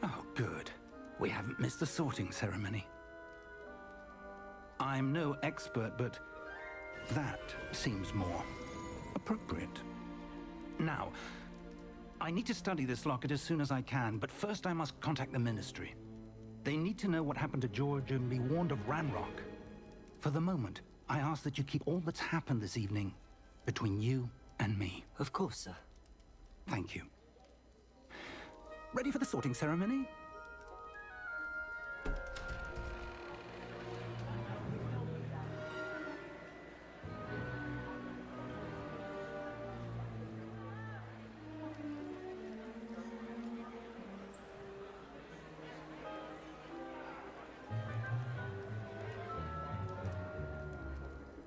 Oh, good. We haven't missed the sorting ceremony. I'm no expert, but that seems more appropriate. Now, I need to study this locket as soon as I can, but first I must contact the Ministry. They need to know what happened to George and be warned of Ranrock. For the moment, I ask that you keep all that's happened this evening between you and me. Of course, sir. Thank you. Ready for the sorting ceremony?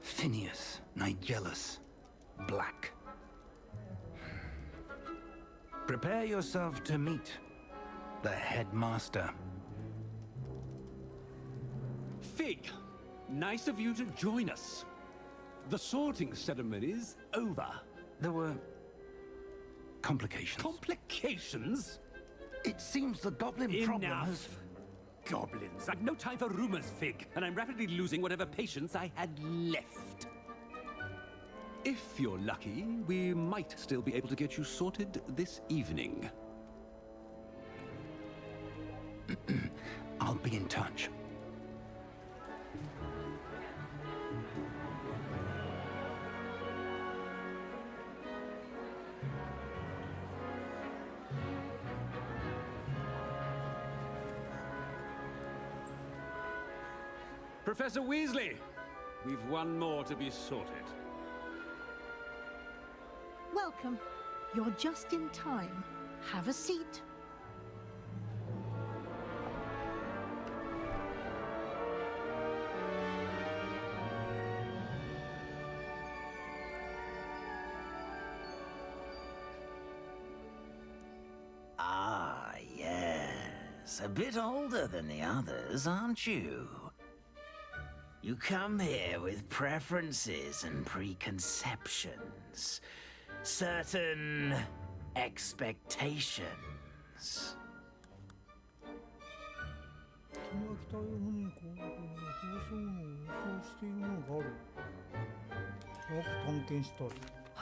Phineas, Nigellus, Black. Prepare yourself to meet the headmaster. Fig, nice of you to join us. The sorting ceremony's over. There were complications. Complications? It seems the goblin problem has... Enough! Goblins. I've no time for rumors, Fig, and I'm rapidly losing whatever patience I had left. If you're lucky, we might still be able to get you sorted this evening. I'll be in touch. Professor Weasley, we've one more to be sorted. Welcome. You're just in time. Have a seat. Ah, yes. A bit older than the others, aren't you? You come here with preferences and preconceptions. Certain expectations.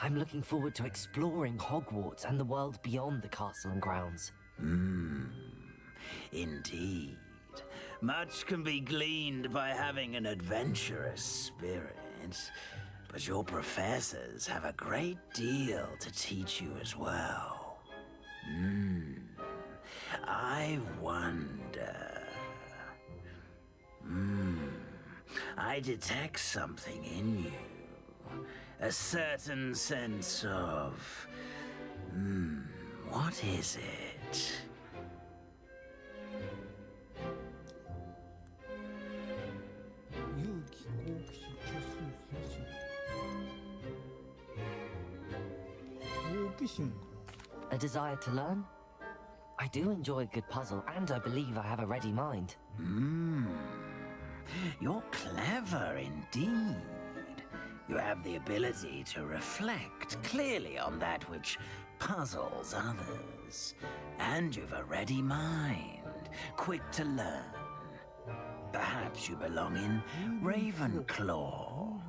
I'm looking forward to exploring Hogwarts and the world beyond the castle and grounds. Indeed. Much can be gleaned by having an adventurous spirit, but your professors have a great deal to teach you as well. I wonder... I detect something in you. A certain sense of... what is it? A desire to learn? I do enjoy a good puzzle, and I believe I have a ready mind. You're clever indeed. You have the ability to reflect clearly on that which puzzles others. And you've a ready mind, quick to learn. Perhaps you belong in Ravenclaw.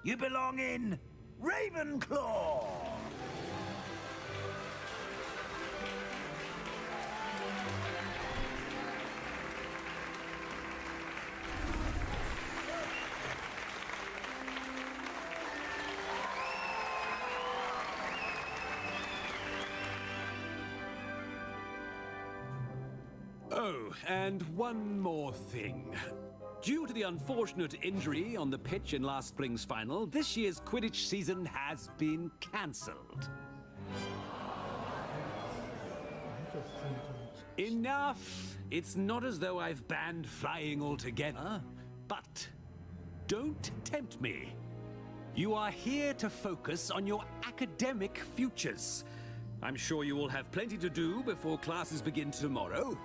You belong in Ravenclaw! Oh, and one more thing. Due to the unfortunate injury on the pitch in last spring's final, this year's Quidditch season has been cancelled. Enough! It's not as though I've banned flying altogether, but don't tempt me. You are here to focus on your academic futures. I'm sure you will have plenty to do before classes begin tomorrow.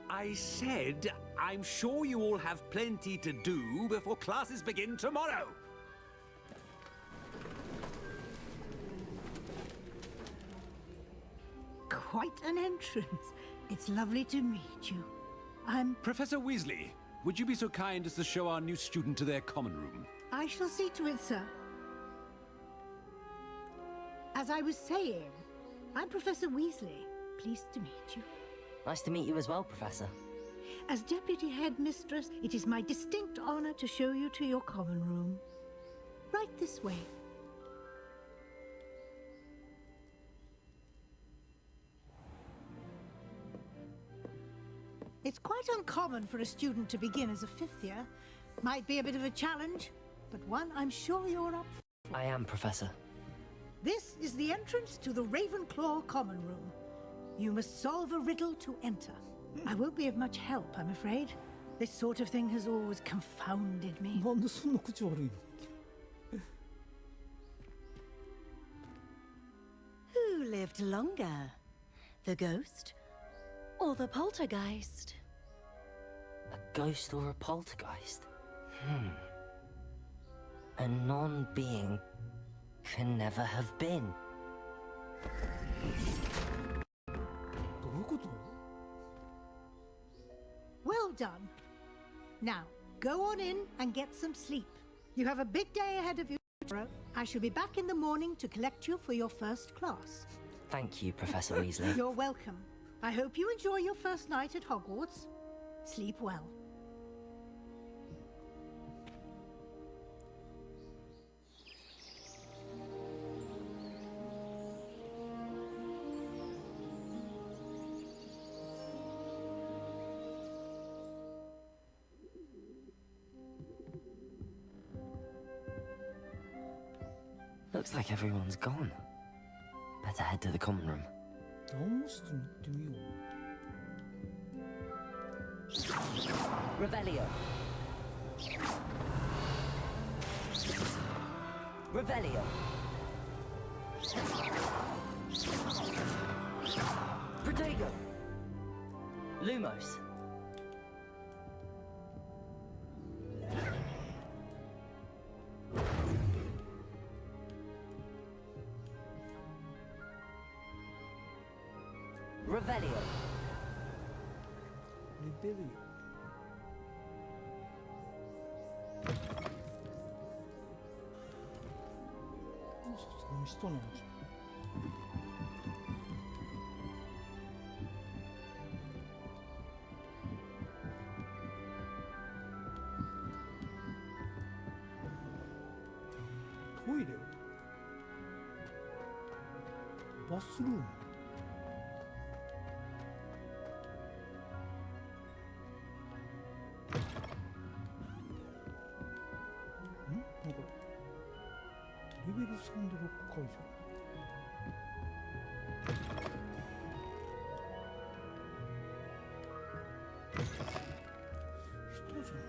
I said, I'm sure you all have plenty to do before classes begin tomorrow. Quite an entrance. It's lovely to meet you. I'm... Professor Weasley, would you be so kind as to show our new student to their common room? I shall see to it, sir. As I was saying, I'm Professor Weasley. Pleased to meet you. Nice to meet you as well, Professor. As Deputy Headmistress, it is my distinct honor to show you to your common room. Right this way. It's quite uncommon for a student to begin as a fifth year. Might be a bit of a challenge, but one I'm sure you're up for. I am, Professor. This is the entrance to the Ravenclaw common room. You must solve a riddle to enter. I won't be of much help, I'm afraid. This sort of thing has always confounded me. なんでそんな口悪いの Who lived longer? The ghost or the poltergeist? A ghost or a poltergeist? A non-being can never have been. どういうこと Well done. Now, go on in and get some sleep. You have a big day ahead of you tomorrow. I shall be back in the morning to collect you for your first class. Thank you, Professor Weasley. You're welcome. I hope you enjoy your first night at Hogwarts. Sleep well. Looks like everyone's gone. Better head to the common room. 直してみてみよう Revelio. Revelio. Protego. Lumos. Revelio. レベルよさすがに人なんじゃんトイレバスルームなんかレベル3でロック解除人じゃない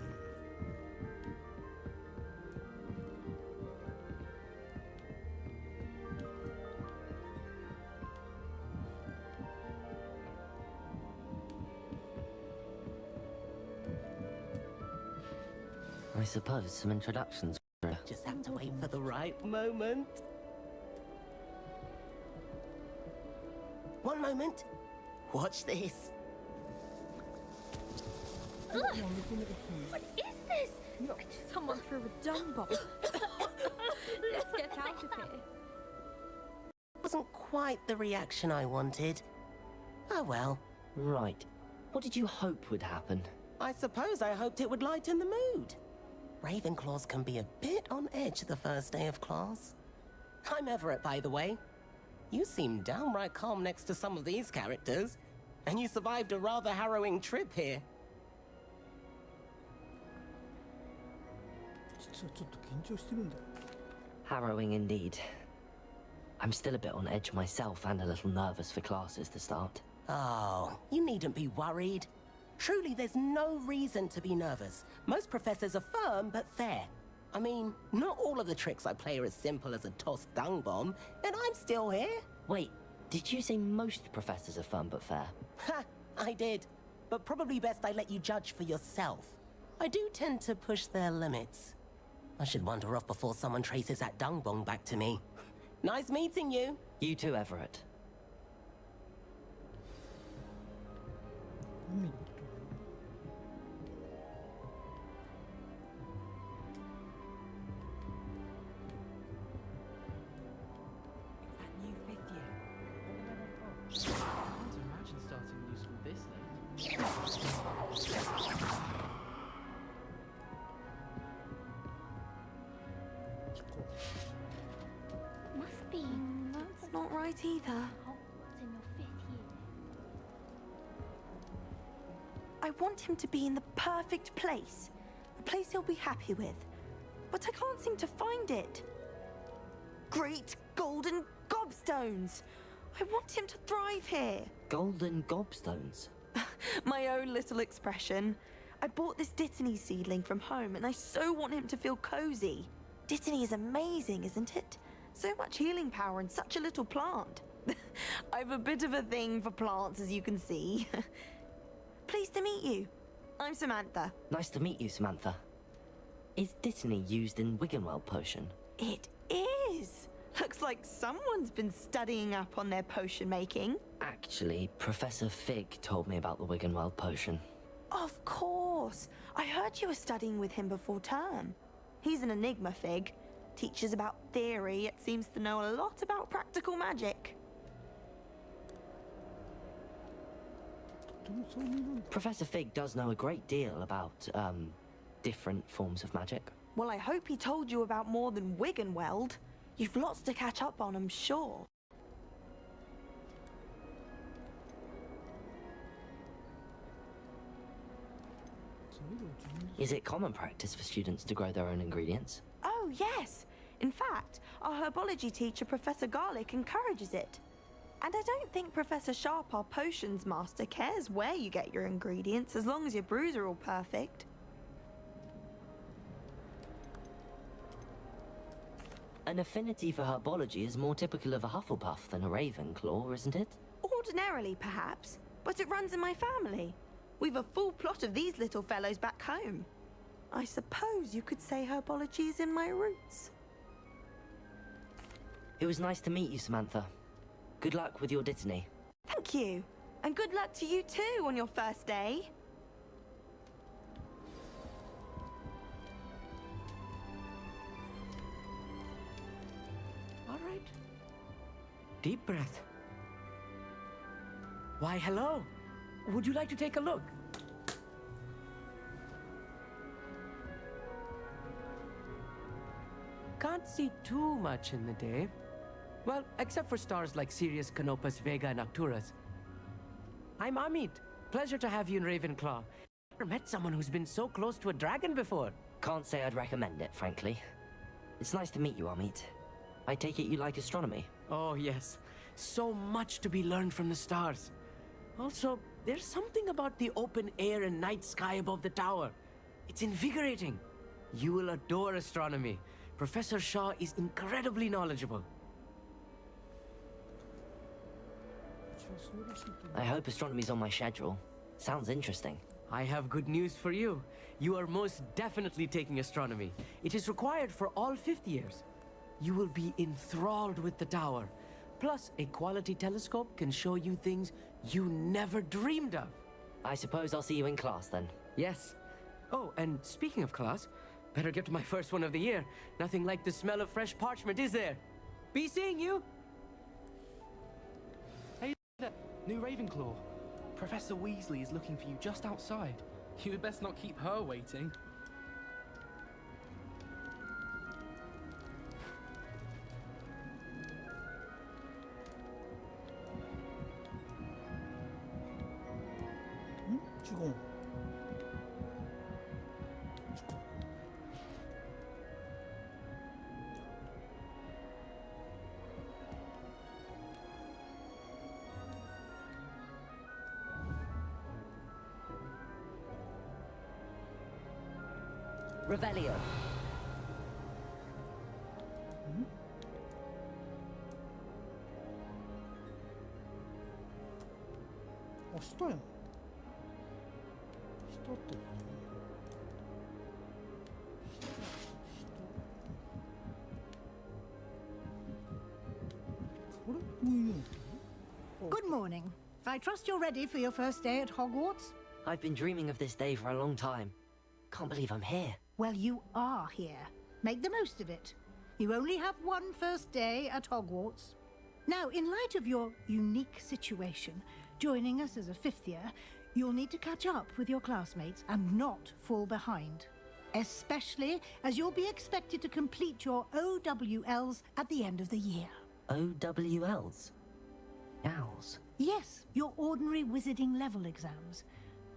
I suppose some introductions. Just have to wait for the right moment. One moment. Watch this. What is this? Someone threw a dung bomb. Let's get out of here. Wasn't quite the reaction I wanted. Oh well. Right. What did you hope would happen? I suppose I hoped it would lighten the mood. Ravenclaws can be a bit on edge the first day of class. I'm Everett, by the way. You seem downright calm next to some of these characters. And you survived a rather harrowing trip here. 実はちょっと緊張してるんだ。 Harrowing indeed. I'm still a bit on edge myself and a little nervous for classes to start. Oh, you needn't be worried. Truly, there's no reason to be nervous. Most professors are firm but fair. I mean, not all of the tricks I play are as simple as a tossed dung bomb, and I'm still here. Wait, did you say most professors are firm but fair? Ha, I did. But probably best I let you judge for yourself. I do tend to push their limits. I should wander off before someone traces that dung bomb back to me. Nice meeting you. You too, Everett. 海の That new fifth year. I can't imagine starting new school this late. Must be. That's not right either. Hogwarts in your 5th year. I want him to be in the perfect place. A place he'll be happy with. But I can't seem to find it. Great golden gobstones! I want him to thrive here. Golden gobstones. My own little expression. I bought this Dittany seedling from home and I so want him to feel cozy. Dittany is amazing, isn't it? So much healing power in such a little plant. I've a bit of a thing for plants, as you can see. Pleased to meet you. I'm Samantha. Nice to meet you, Samantha. Is Dittany used in Wiggenweld potion? It is. Looks like someone's been studying up on their potion making. Actually, Professor Fig told me about the Wiggenweld potion. Of course. I heard you were studying with him before term. He's an enigma, Fig. Teaches about theory, yet seems to know a lot about practical magic. とてもそう見るんだ。 Professor Fig does know a great deal about, different forms of magic. Well, I hope he told you about more than Wiggenweld. You've lots to catch up on, I'm sure. Is it common practice for students to grow their own ingredients? Oh, yes. In fact, our herbology teacher, Professor Garlick, encourages it. And I don't think Professor Sharp, our potions master, cares where you get your ingredients as long as your brews are all perfect. An affinity for herbology is more typical of a Hufflepuff than a Ravenclaw, isn't it? Ordinarily, perhaps, but it runs in my family. We've a full plot of these little fellows back home. I suppose you could say herbology is in my roots. It was nice to meet you, Samantha. Good luck with your Dittany. Thank you. And good luck to you too on your first day. All right. Deep breath. Why, hello. Would you like to take a look? Can't see too much in the day. Well, except for stars like Sirius, Canopus, Vega, and Arcturus. I'm Amit. Pleasure to have you in Ravenclaw. Never met someone who's been so close to a dragon before. Can't say I'd recommend it, frankly. It's nice to meet you, Amit. I take it you like astronomy? Oh, yes. So much to be learned from the stars. Also, there's something about the open air and night sky above the tower. It's invigorating. You will adore astronomy. Professor Shaw is incredibly knowledgeable. I hope astronomy's on my schedule. Sounds interesting. I have good news for you. You are most definitely taking astronomy. It is required for all 5th years. You will be enthralled with the tower. Plus, a quality telescope can show you things you never dreamed of. I suppose I'll see you in class then. Yes. Oh, and speaking of class, better get to my first one of the year. Nothing like the smell of fresh parchment, is there? Be seeing you! Hey there, new Ravenclaw. Professor Weasley is looking for you just outside. You had best not keep her waiting. 違う。Revelio. あ、下やん。下ってことね。あれ、上にGood morning. I trust you're ready for your first day at Hogwarts? I've been dreaming of this day for a long time. Can't believe I'm here. Well, you are here. Make the most of it. You only have one first day at Hogwarts. Now, in light of your unique situation, joining us as a fifth year, you'll need to catch up with your classmates and not fall behind. Especially as you'll be expected to complete your OWLs at the end of the year. OWLs? Owls? Yes, your ordinary wizarding level exams.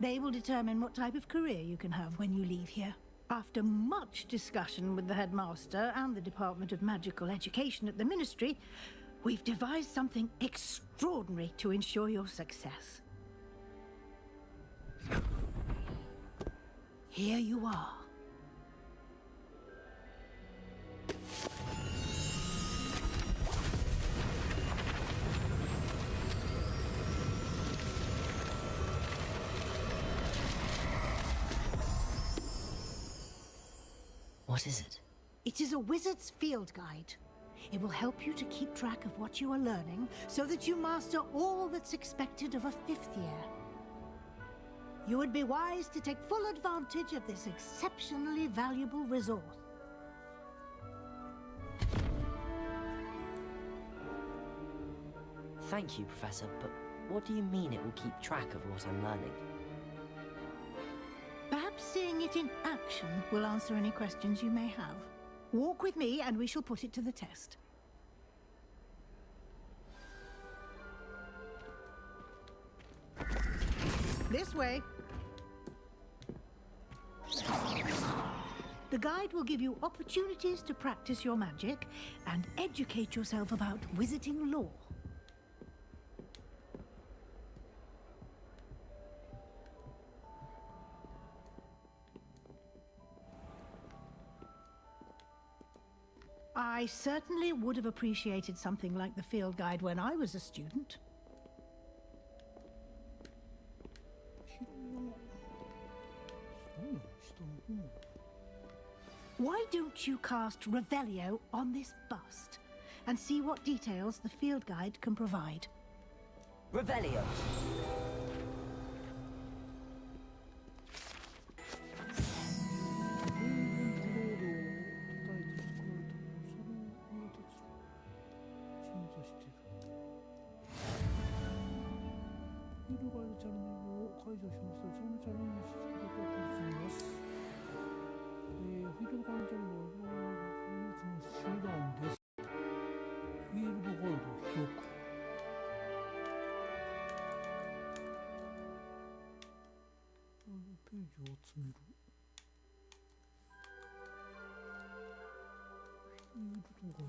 They will determine what type of career you can have when you leave here. After much discussion with the headmaster and the Department of Magical Education at the Ministry, we've devised something extraordinary to ensure your success. Here you are. What is it? It is a wizard's field guide. It will help you to keep track of what you are learning so that you master all that's expected of a fifth year. You would be wise to take full advantage of this exceptionally valuable resource. Thank you, Professor, but what do you mean it will keep track of what I'm learning? Perhaps seeing it in action will answer any questions you may have. Walk with me and we shall put it to the test. This way. The guide will give you opportunities to practice your magic and educate yourself about wizarding lore. I certainly would have appreciated something like the field guide when I was a student. Why don't you cast Revelio on this bust and see what details the field guide can provide? Revelio. Ah,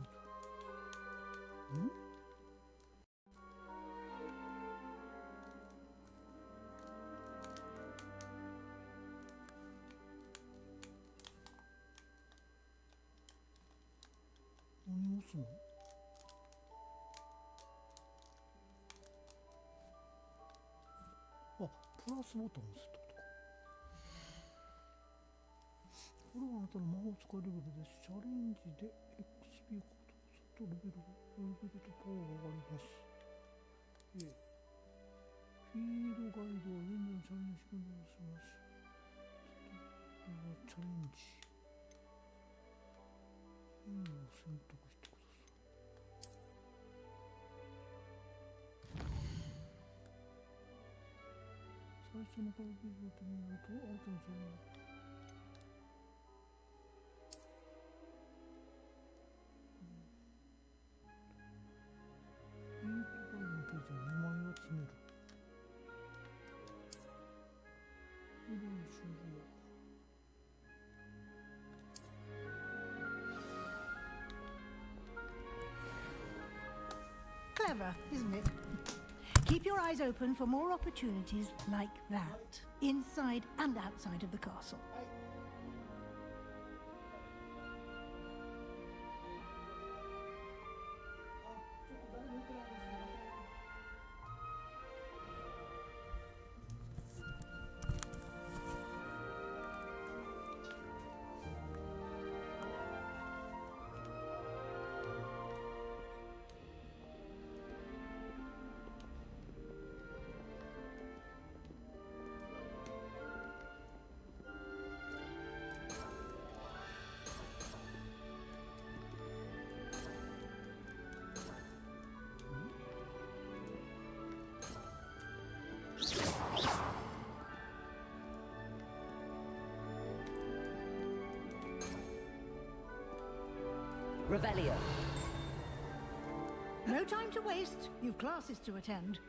プラスボタンを押すってことか。これはあなたの魔法使いレベルです。チャレンジで XP コードを押すとレベルとパワーが上がります。フィールドガイドは現在のチャレンジをします。チャレンジ。いいのを選択してください。最初のからページを手に入れると新たなチャレンジ。フィールドガイドのページを2枚集める。Clever, isn't it? Keep your eyes open for more opportunities like that, inside and outside of the castle. Revelio. No time to waste. You've classes to attend.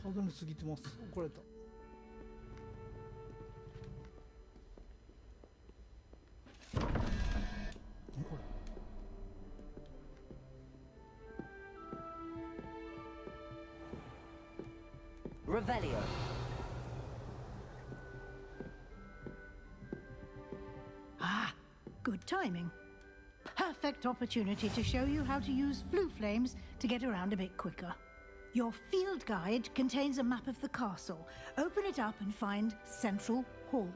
角に過ぎてます。怒られた。何これ。Revelio. Ah, good timing. Perfect opportunity to show you how to use flue flames to get around a bit quicker. Your field guide contains a map of the castle. Open it up and find Central Hall.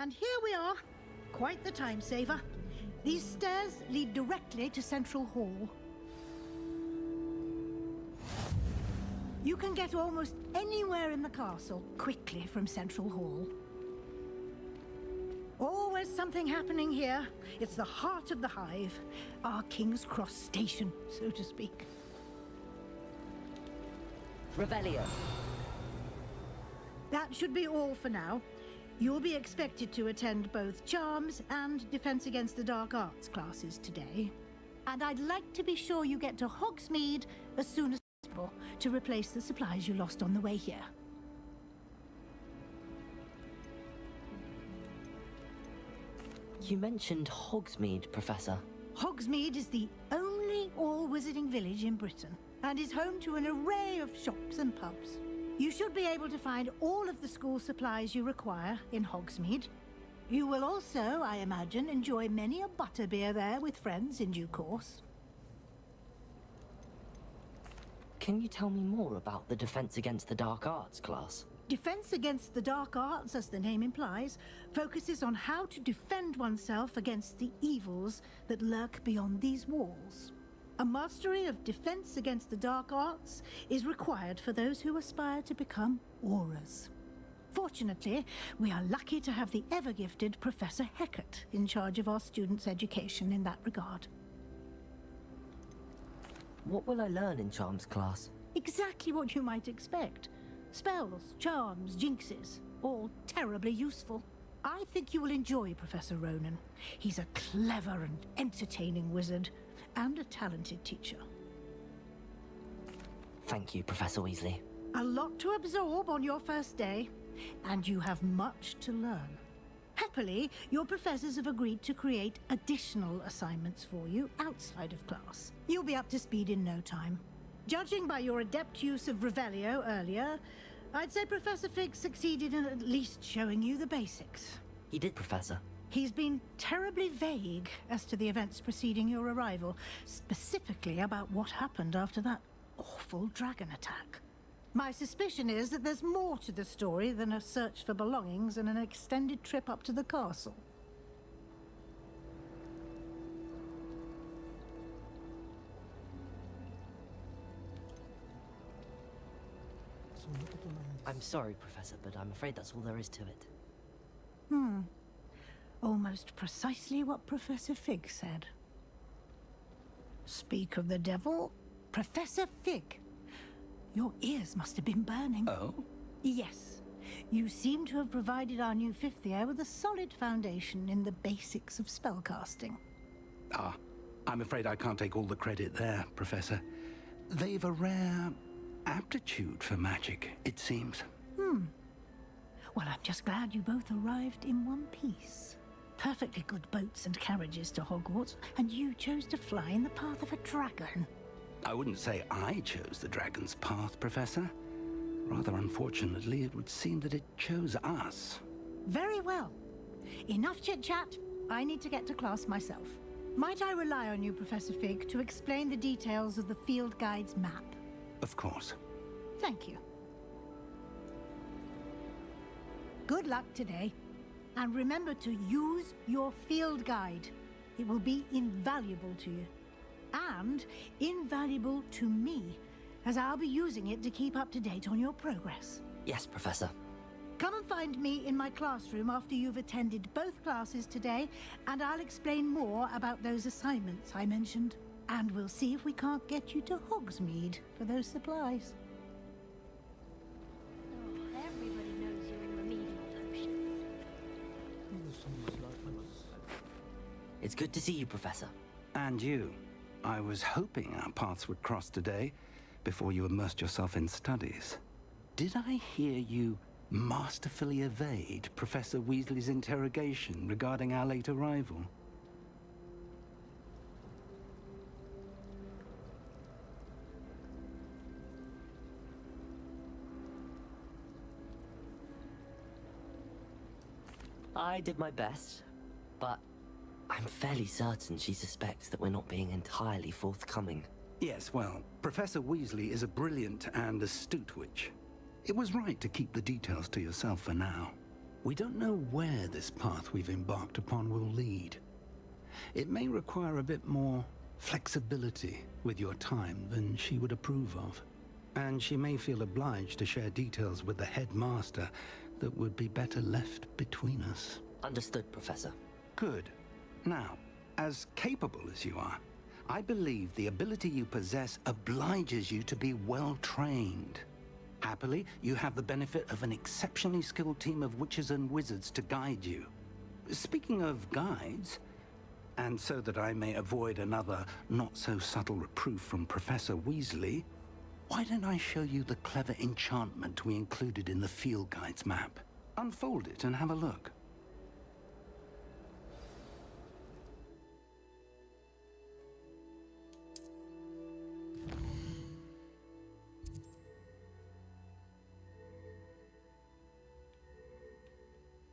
And here we are. Quite the time saver. These stairs lead directly to Central Hall. You can get almost anywhere in the castle quickly from Central Hall. Always something happening here. It's the heart of the hive. Our King's Cross station, so to speak. Revelio. That should be all for now. You'll be expected to attend both Charms and Defense Against the Dark Arts classes today. And I'd like to be sure you get to Hogsmeade as soon as possible to replace the supplies you lost on the way here. You mentioned Hogsmeade, Professor. Hogsmeade is the only all-wizarding village in Britain and is home to an array of shops and pubs. You should be able to find all of the school supplies you require in Hogsmeade. You will also, I imagine, enjoy many a butterbeer there with friends in due course. Can you tell me more about the Defense Against the Dark Arts class? Defense Against the Dark Arts, as the name implies, focuses on how to defend oneself against the evils that lurk beyond these walls. A mastery of Defense Against the Dark Arts is required for those who aspire to become Aurors. Fortunately, we are lucky to have the ever-gifted Professor Heckert in charge of our students' education in that regard. What will I learn in Charms class? Exactly what you might expect. Spells, charms, jinxes, all terribly useful. I think you will enjoy Professor Ronan. He's a clever and entertaining wizard, and a talented teacher. Thank you, Professor Weasley. A lot to absorb on your first day, and you have much to learn. Happily, your professors have agreed to create additional assignments for you outside of class. You'll be up to speed in no time. Judging by your adept use of Revelio earlier, I'd say Professor Fig succeeded in at least showing you the basics. He did, Professor. He's been terribly vague as to the events preceding your arrival, specifically about what happened after that awful dragon attack. My suspicion is that there's more to the story than a search for belongings and an extended trip up to the castle. I'm sorry, Professor, but I'm afraid that's all there is to it. Almost precisely what Professor Fig said. Speak of the devil, Professor Fig. Your ears must have been burning. Oh? Yes. You seem to have provided our new fifth year with a solid foundation in the basics of spellcasting. Ah, I'm afraid I can't take all the credit there, Professor. They've a rare aptitude for magic, it seems. Well, I'm just glad you both arrived in one piece. Perfectly good boats and carriages to Hogwarts, and you chose to fly in the path of a dragon. I wouldn't say I chose the dragon's path, Professor. Rather unfortunately, it would seem that it chose us. Very well. Enough chit-chat. I need to get to class myself. Might I rely on you, Professor Fig, to explain the details of the field guide's map? Of course. Thank you. Good luck today. And remember to use your field guide. It will be invaluable to you. And invaluable to me, as I'll be using it to keep up to date on your progress. Yes, Professor. Come and find me in my classroom after you've attended both classes today, and I'll explain more about those assignments I mentioned. And we'll see if we can't get you to Hogsmeade for those supplies. Everybody knows you're in remedial potions. It's good to see you, Professor. And you. I was hoping our paths would cross today, before you immersed yourself in studies. Did I hear you masterfully evade Professor Weasley's interrogation regarding our late arrival? I did my best, but I'm fairly certain she suspects that we're not being entirely forthcoming. Yes, well, Professor Weasley is a brilliant and astute witch. It was right to keep the details to yourself for now. We don't know where this path we've embarked upon will lead. It may require a bit more flexibility with your time than she would approve of. And she may feel obliged to share details with the headmaster that would be better left between us. Understood, Professor. Good. Now, as capable as you are, I believe the ability you possess obliges you to be well trained. Happily, you have the benefit of an exceptionally skilled team of witches and wizards to guide you. Speaking of guides, and so that I may avoid another not-so-subtle reproof from Professor Weasley, why don't I show you the clever enchantment we included in the field guide's map? Unfold it and have a look.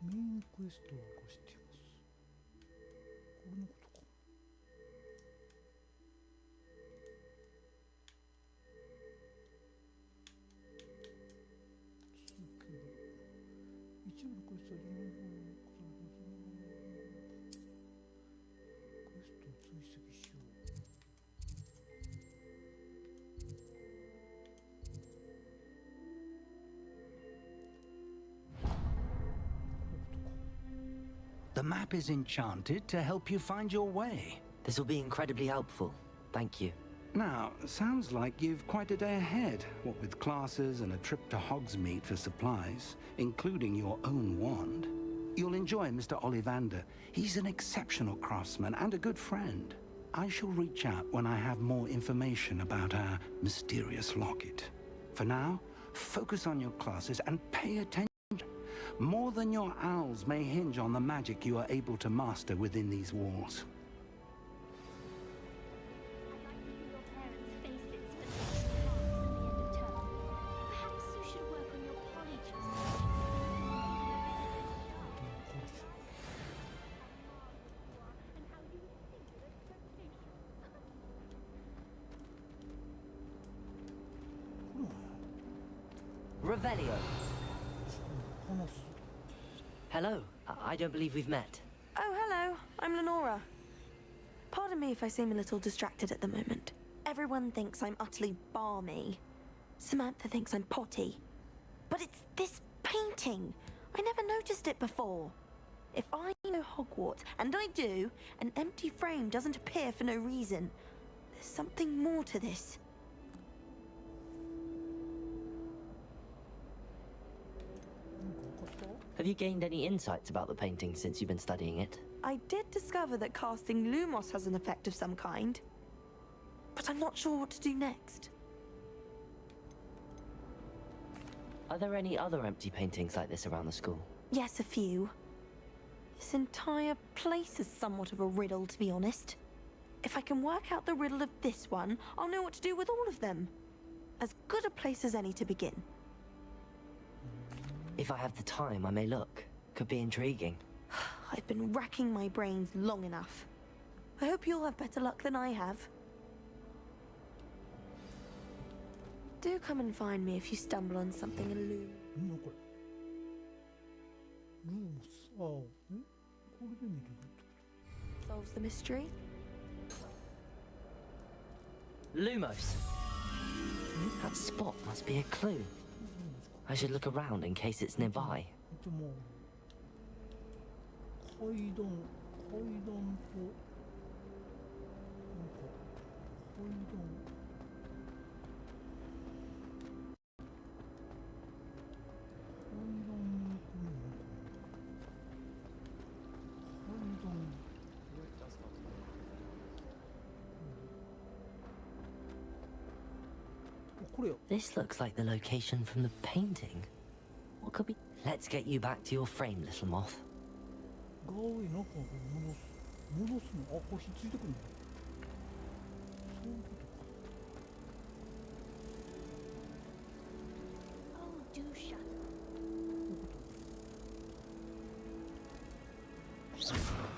Main quest を起こしています。これのことか。一部のクエストはクエストを追跡しよう。The map is enchanted to help you find your way. This will be incredibly helpful. Thank you. Now, sounds like you've quite a day ahead, what with classes and a trip to Hogsmeade for supplies, including your own wand. You'll enjoy Mr. Ollivander. He's an exceptional craftsman and a good friend. I shall reach out when I have more information about our mysterious locket. For now, focus on your classes and pay attention. More than your owls may hinge on the magic you are able to master within these walls. Revelio. Hello. I don't believe we've met. Oh, hello. I'm Lenora. Pardon me if I seem a little distracted at the moment. Everyone thinks I'm utterly balmy. Samantha thinks I'm potty. But it's this painting. I never noticed it before. If I know Hogwarts, and I do, an empty frame doesn't appear for no reason. There's something more to this. Have you gained any insights about the painting since you've been studying it? I did discover that casting Lumos has an effect of some kind. But I'm not sure what to do next. Are there any other empty paintings like this around the school? Yes, a few. This entire place is somewhat of a riddle, to be honest. If I can work out the riddle of this one, I'll know what to do with all of them. As good a place as any to begin. If I have the time, I may look. Could be intriguing. I've been racking my brains long enough. I hope you'll have better luck than I have. Do come and find me if you stumble on something illuminating. なんだこれルーモスああこれで見れるってこ Solves the mystery. Lumos. That spot must be a clue. I should look around in case it's nearby. とでも階段となんか階段This looks like the location from the painting. What could be? Let's get you back to your frame, little moth. ガーウェイなんか戻すのあこれひっついてくるのそういうことか Oh, do shut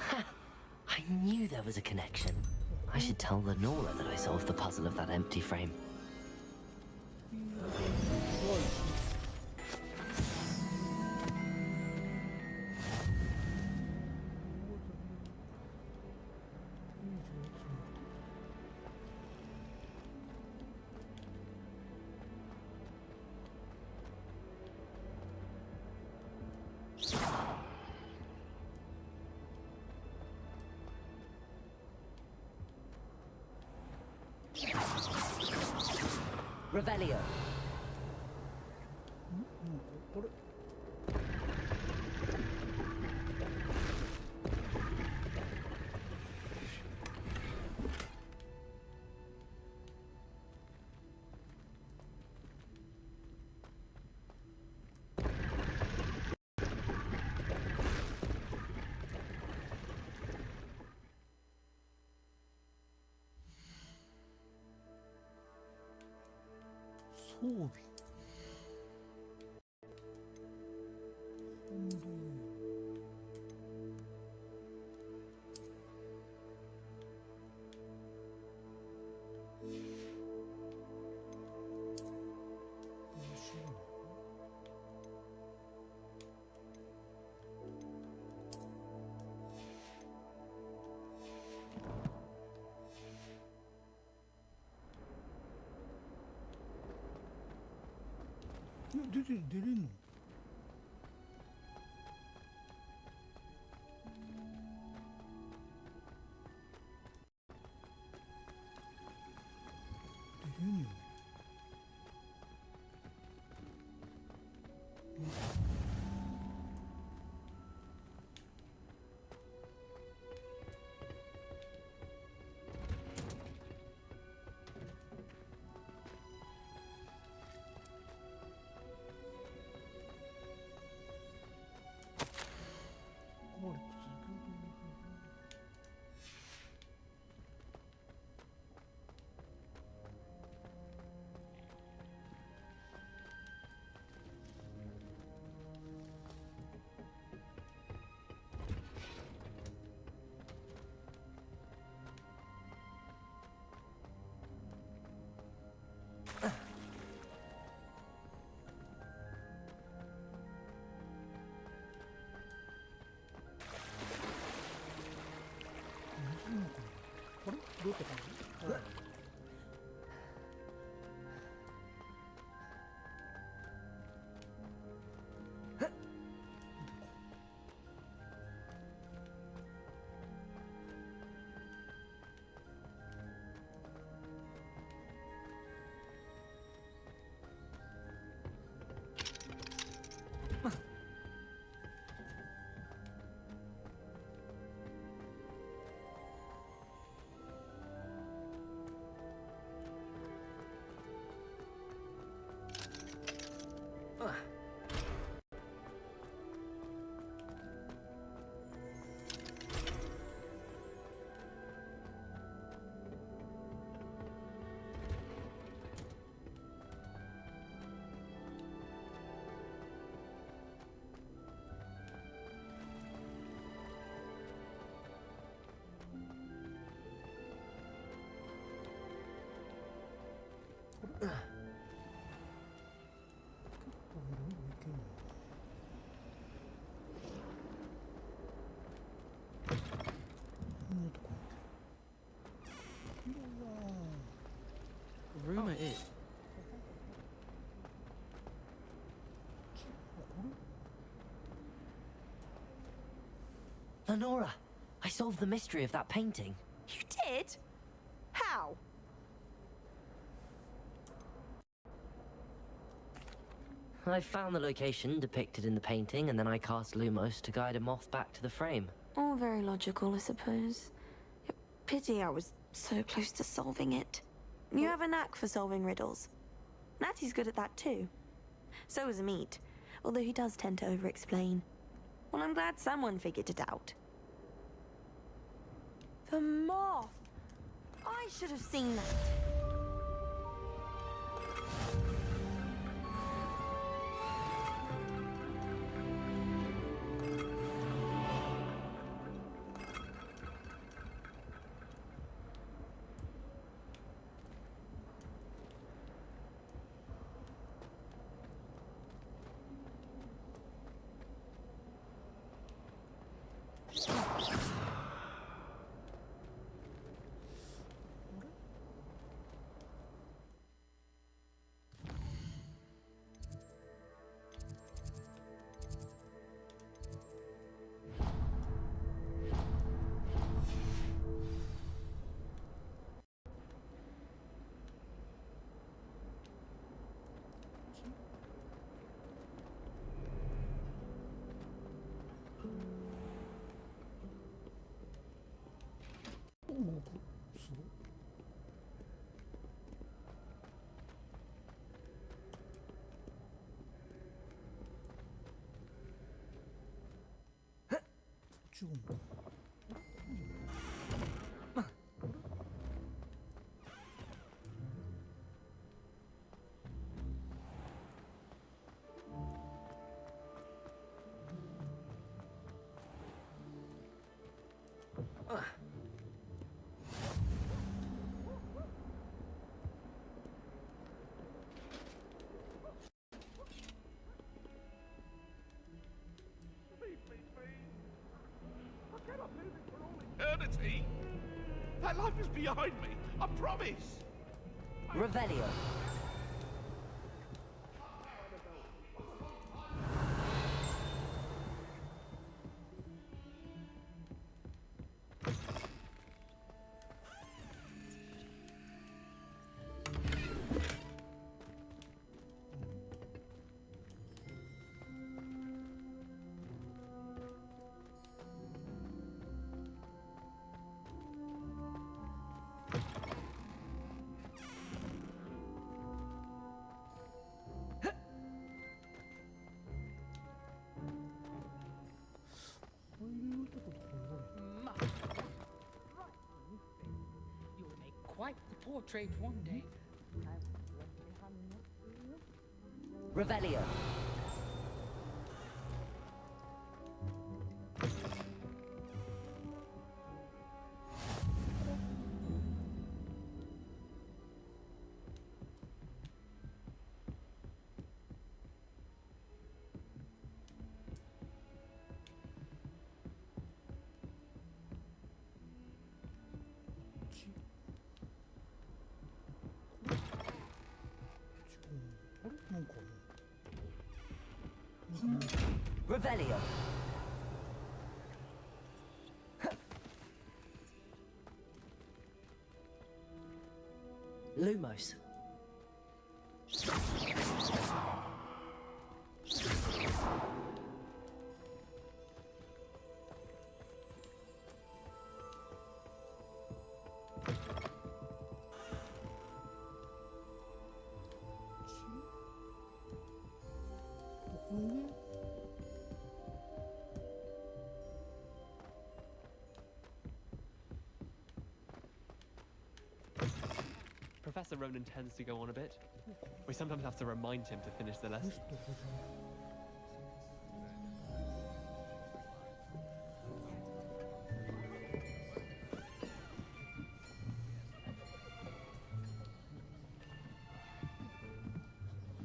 Ha! I knew there was a connection. I should tell Lenora that I solved the puzzle of that empty frame. Revelio. これ 装備本堂出れんのいいのかな。あれどうやってたの？Rumor is. Lenora, I solved the mystery of that painting. You did? How? I found the location depicted in the painting, and then I cast Lumos to guide a moth back to the frame. All very logical, I suppose. Pity I was so close to solving it. You have a knack for solving riddles. Natty's good at that too. So is Amit, although he does tend to over-explain. Well, I'm glad someone figured it out. The moth! I should have seen that. Eternity? That life is behind me, I promise! Revelio. You'll make quite the portrait one day. Revelio. Revelio. Lumos. Professor Ronan tends to go on a bit. We sometimes have to remind him to finish the lesson.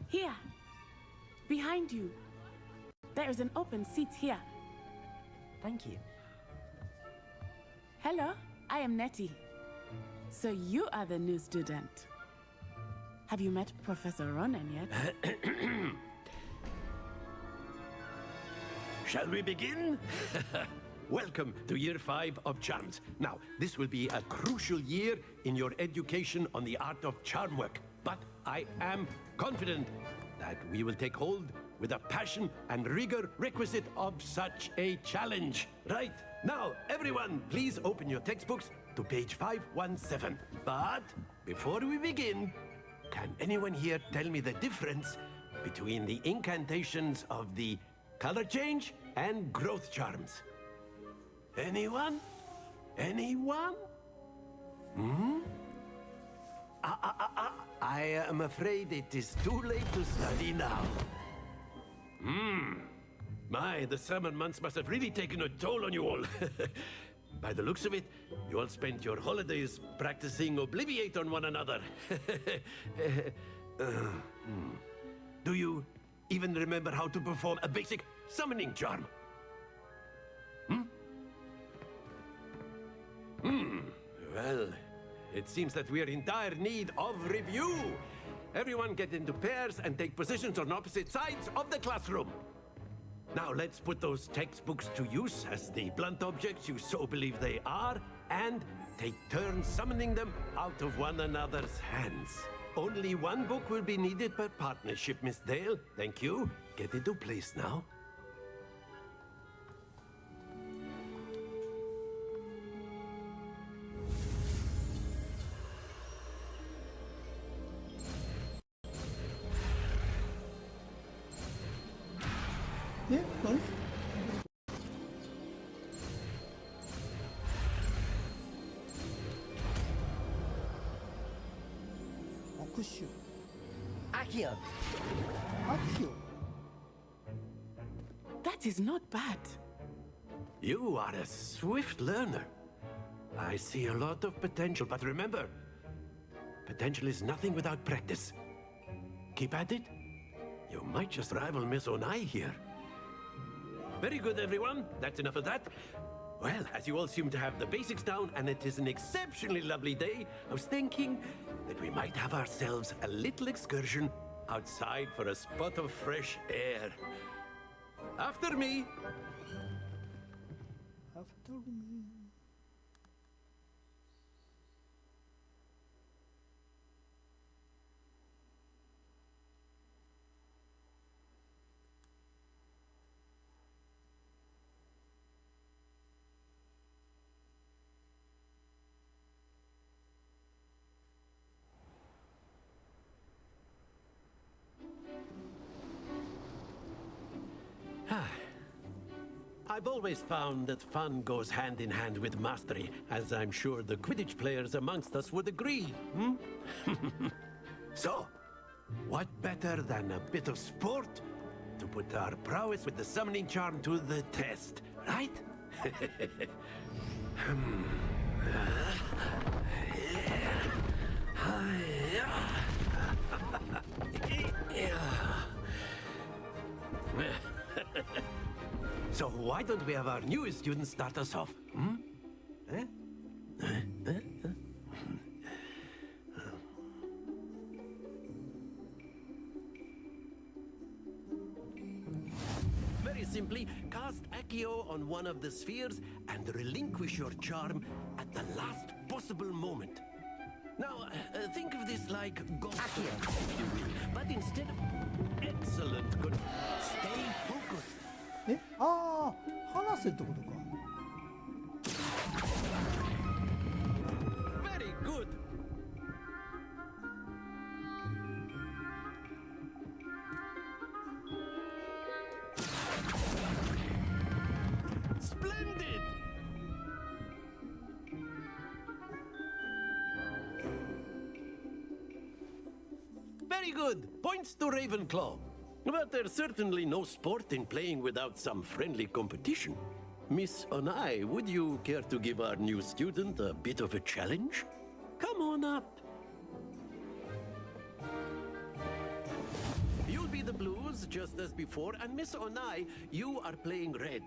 Here, behind you. There is an open seat here. Thank you. Hello, I am Nettie. So you are the new student. Have you met Professor Ronan yet? Shall we begin? Welcome to Year 5 of Charms. Now, this will be a crucial year in your education on the art of charm work. But I am confident that we will take hold with the passion and rigor requisite of such a challenge. Right, now, everyone, please open your textbooks to page 517. But before we begin, can anyone here tell me the difference between the incantations of the color change and growth charms? Anyone? Anyone? Hmm? I am afraid it is too late to study now. My, the summer months must have really taken a toll on you all. By the looks of it, you all spent your holidays practicing Obliviate on one another. Do you even remember how to perform a basic summoning charm? Well, it seems that we are in dire need of review. Everyone get into pairs and take positions on opposite sides of the classroom. Now let's put those textbooks to use as the blunt objects you so believe they are, and take turns summoning them out of one another's hands. Only one book will be needed per partnership, Miss Dale. Thank you. Get into place now. Yeah, nice. Accio. Accio. Accio. That is not bad. You are a swift learner. I see a lot of potential, but remember, potential is nothing without practice. Keep at it. You might just rival Miss Onai here. Very good, everyone. That's enough of that. Well, as you all seem to have the basics down, and it is an exceptionally lovely day, I was thinking that we might have ourselves a little excursion outside for a spot of fresh air. After me. After me. I've always found that fun goes hand in hand with mastery, as I'm sure the Quidditch players amongst us would agree, So, what better than a bit of sport to put our prowess with the summoning charm to the test, right? So why don't we have our newest student start us off? Very simply, Accio on one of the spheres and relinquish your charm at the last possible moment. Now, think of this like golf, if you will, but instead of... Excellent, good. Stay focused. え、ああ、話せってことか。Very good. Splendid. Very good. Points to Ravenclaw. But there's certainly no sport in playing without some friendly competition. Miss Onai, would you care to give our new student a bit of a challenge? Come on up. You'll be the blues, just as before, and Miss Onai, you are playing red.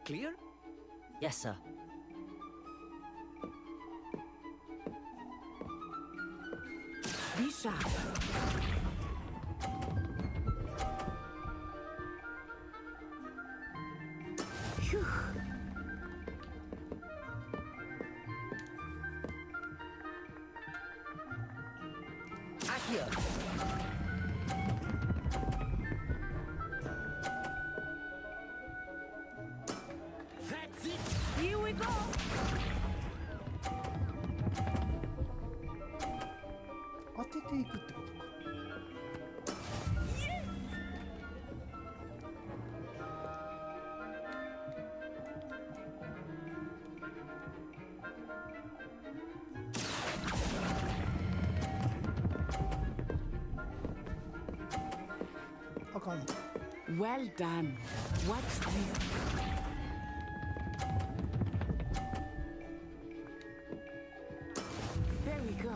Clear? Yes, sir. Be sharp. Phew. Accio! That's it! Here we go! 当てていくってことか。あかんのか。Well done. Watch this. There we go.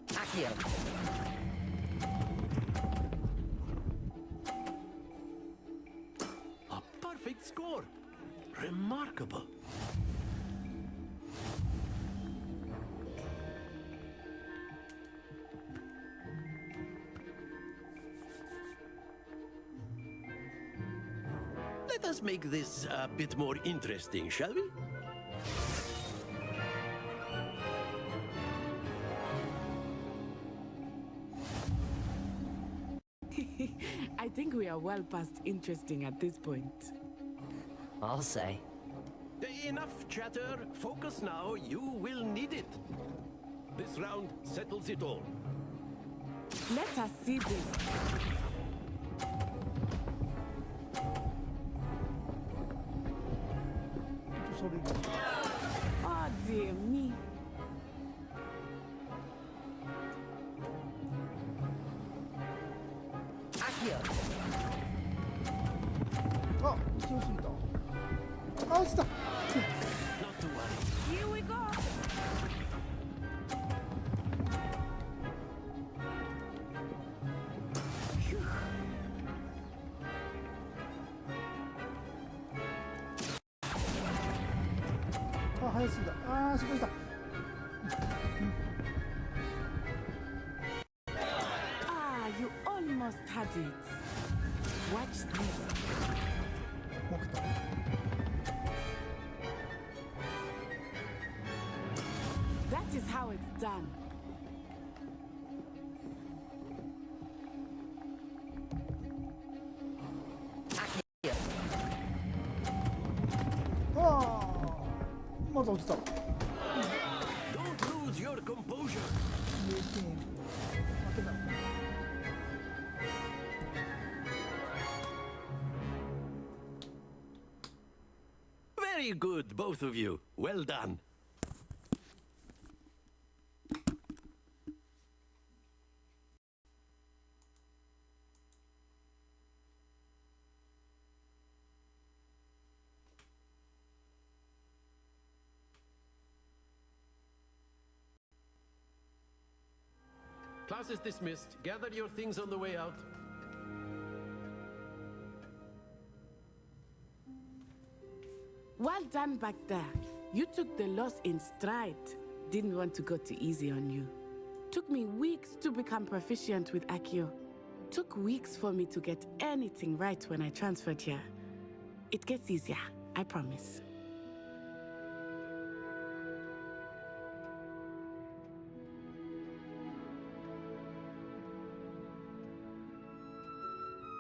Accio! A perfect score! Remarkable! Let us make this a bit more interesting, shall we? I think we are well past interesting at this point. I'll say. Enough chatter. Focus now. You will need it. This round settles it all. Let us see this. Oh dear me. Accio! あ、強すぎた。あ、落ちた。 Not to worry. Here we go. Phew. あ、早すぎた。あー、失敗した。Ah, you almost had it. Watch this. もう一回。 That is how it's done. Accio! あー、また落ちた。 Don't lose your composure. 負けた。 Very good, both of you. Well done. Class is dismissed. Gather your things on the way out. Well done back there. You took the loss in stride. Didn't want to go too easy on you. Took me weeks to become proficient with Accio. It took weeks for me to get anything right when I transferred here. It gets easier, I promise.